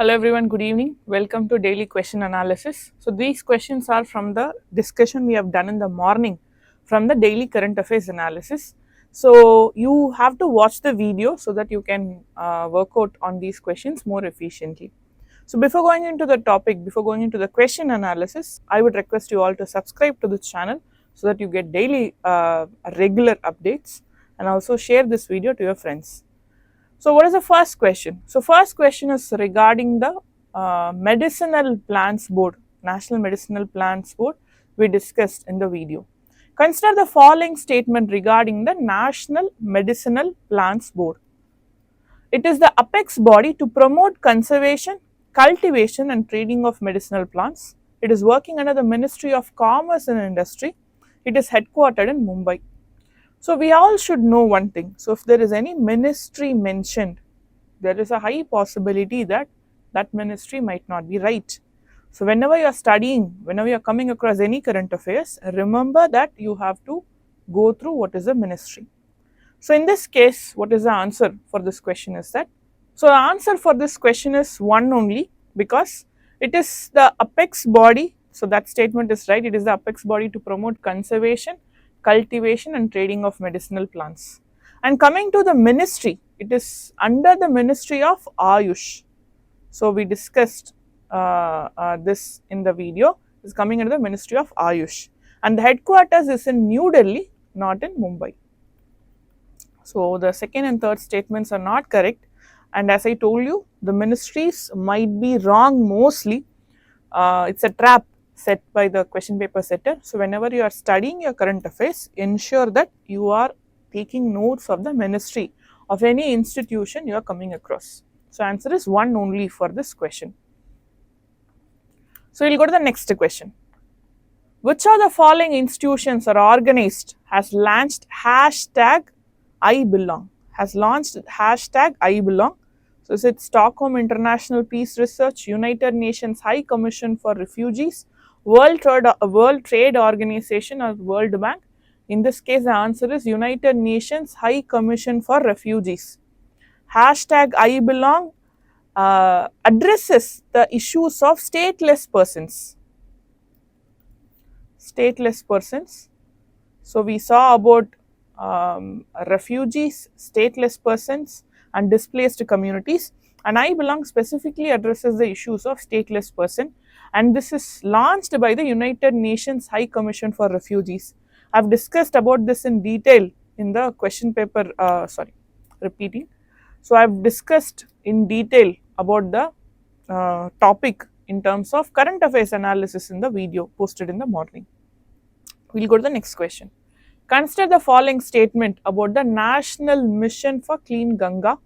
Hello everyone, good evening. Welcome to daily question analysis. So these questions are from the discussion we have done in the morning from the daily current affairs analysis. So you have to watch the video so that you can work out on these questions more efficiently. So before going into the topic, before going into the question analysis, I would request you all to subscribe to the channel so that you get daily regular updates, and also share this video to your friends. So what is the first question? So first question is regarding the Medicinal Plants Board, National Medicinal Plants Board we discussed in the video. Consider the following statement regarding the National Medicinal Plants Board. It is the apex body to promote conservation, cultivation and trading of medicinal plants. It is working under the Ministry of Commerce and Industry. It is headquartered in Mumbai. So we all should know one thing. So if there is any ministry mentioned, there is a high possibility that that ministry might not be right. So whenever you are studying, whenever you are coming across any current affairs, remember that you have to go through what is the ministry. So in this case, what is the answer for this question is that? So the answer for this question is one only, because it is the apex body. So that statement is right. It is the apex body to promote conservation, cultivation and trading of medicinal plants. And coming to the ministry, it is under the Ministry of Ayush. So we discussed this in the video. It is coming under the Ministry of Ayush, and the headquarters is in New Delhi, not in Mumbai. So the second and third statements are not correct, and as I told you, the ministries might be wrong mostly. It's a trap set by the question paper setter. So whenever you are studying your current affairs, ensure that you are taking notes of the ministry of any institution you are coming across. So answer is one only for this question. So we'll go to the next question. Which of the following institutions or organized has launched hashtag I belong? Has launched hashtag I belong. So is it Stockholm International Peace Research, United Nations High Commission for Refugees, World Trade Organization or World Bank? In this case, the answer is United Nations High Commission for Refugees. Hashtag I belong addresses the issues of stateless persons. Stateless persons. So we saw about refugees, stateless persons and displaced communities, and I belong specifically addresses the issues of stateless person, and this is launched by the United Nations High Commission for Refugees. I have discussed about this in detail in the question paper, repeating. So I have discussed in detail about the topic in terms of current affairs analysis in the video posted in the morning. We will go to the next question. Consider the following statement about the National Mission for Clean Ganga.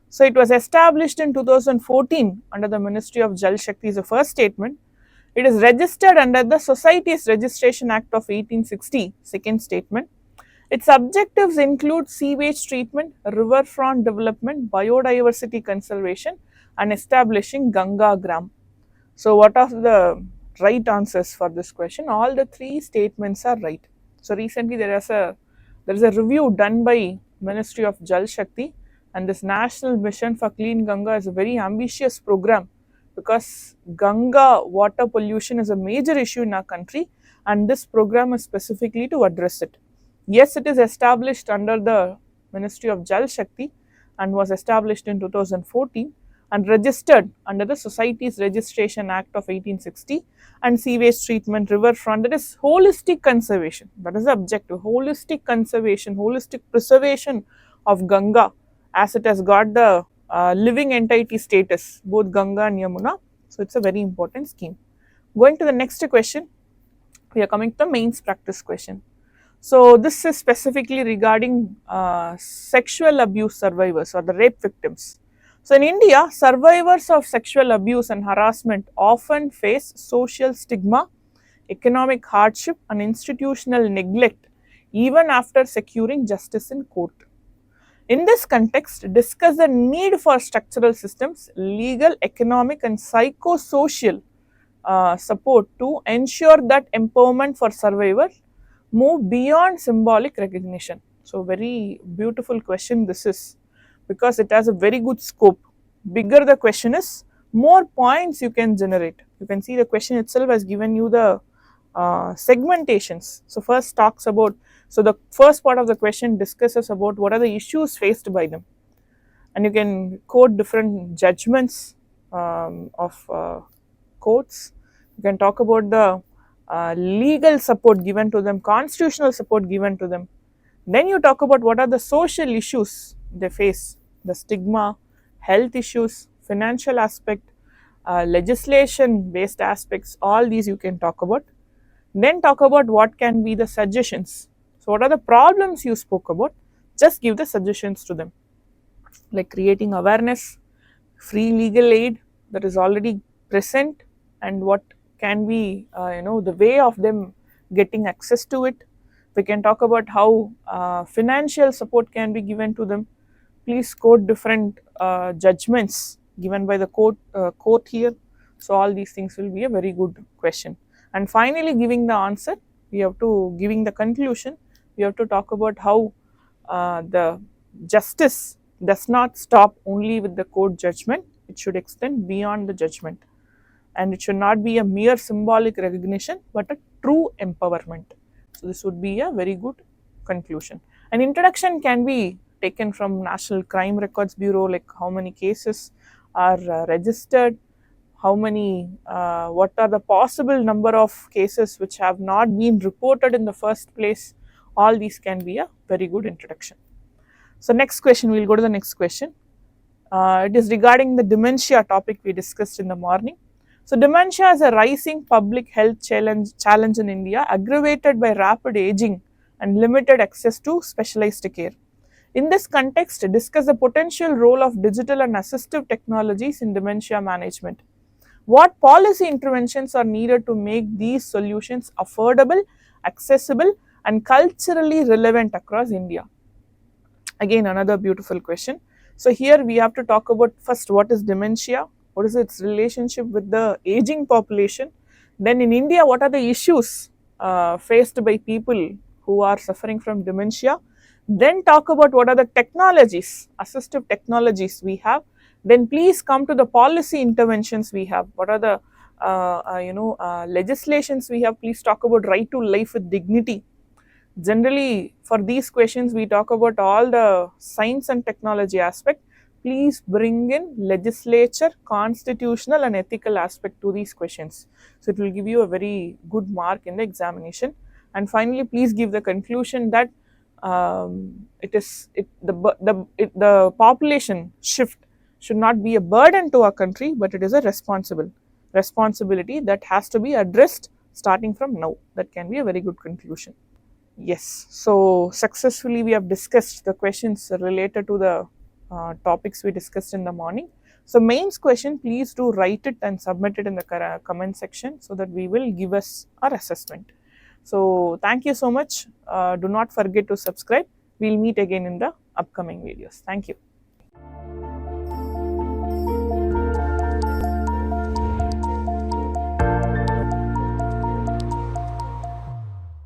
So it was established in 2014 under the Ministry of Jal Shakti is the first statement. It is registered under the Societies Registration Act of 1860, second statement. Its objectives include sewage treatment, riverfront development, biodiversity conservation and establishing Ganga Gram. So what are the right answers for this question? All the three statements are right. So recently there is a review done by Ministry of Jal Shakti, and this National Mission for Clean Ganga is a very ambitious program, because Ganga water pollution is a major issue in our country, and this program is specifically to address it. Yes, it is established under the Ministry of Jal Shakti and was established in 2014 and registered under the Societies Registration Act of 1860, and sewage treatment, riverfront, that is holistic conservation. That is the objective, holistic conservation, holistic preservation of Ganga, as it has got the living entity status, both Ganga and Yamuna. So it's a very important scheme. Going to the next question, we are coming to the mains practice question. So this is specifically regarding sexual abuse survivors or the rape victims. So in India, survivors of sexual abuse and harassment often face social stigma, economic hardship and institutional neglect even after securing justice in court. In this context, discuss the need for structural systems, legal, economic and psychosocial support to ensure that empowerment for survivors move beyond symbolic recognition. So very beautiful question this is, because it has a very good scope. Bigger the question is, more points you can generate. You can see the question itself has given you the segmentations. So first talks about, so the first part of the question discusses about what are the issues faced by them, and you can quote different judgments of courts. You can talk about the legal support given to them, constitutional support given to them. Then you talk about what are the social issues they face, the stigma, health issues, financial aspect, legislation based aspects, all these you can talk about. Then talk about what can be the suggestions. So, what are the problems you spoke about? Just give the suggestions to them, like creating awareness, free legal aid that is already present, and what can be the way of them getting access to it. We can talk about how financial support can be given to them. Please quote different judgments given by the court here. So all these things will be a very good question. And finally, giving the answer, we have to giving the conclusion. We have to talk about how the justice does not stop only with the court judgment. It should extend beyond the judgment, and it should not be a mere symbolic recognition but a true empowerment. So this would be a very good conclusion. An introduction can be taken from National Crime Records Bureau, like how many cases are registered, how many, what are the possible number of cases which have not been reported in the first place. All these can be a very good introduction. So next question, we'll go to the next question. It is regarding the dementia topic we discussed in the morning. So dementia is a rising public health challenge in India, aggravated by rapid aging and limited access to specialized care. In this context, discuss the potential role of digital and assistive technologies in dementia management. What policy interventions are needed to make these solutions affordable, accessible, and culturally relevant across India? Again, another beautiful question. So here we have to talk about first what is dementia, what is its relationship with the aging population. Then in India, what are the issues faced by people who are suffering from dementia. Then talk about what are the technologies, assistive technologies we have. Then please come to the policy interventions we have. What are the legislations we have. Please talk about right to life with dignity. Generally, for these questions, we talk about all the science and technology aspect. Please bring in legislature, constitutional and ethical aspect to these questions. So it will give you a very good mark in the examination. And finally, please give the conclusion that the population shift should not be a burden to our country, but it is a responsibility that has to be addressed starting from now. That can be a very good conclusion. Yes, so successfully we have discussed the questions related to the topics we discussed in the morning. So mains question, please do write it and submit it in the comment section so that we will give us our assessment. So thank you so much. Do not forget to subscribe. We'll meet again in the upcoming videos. Thank you.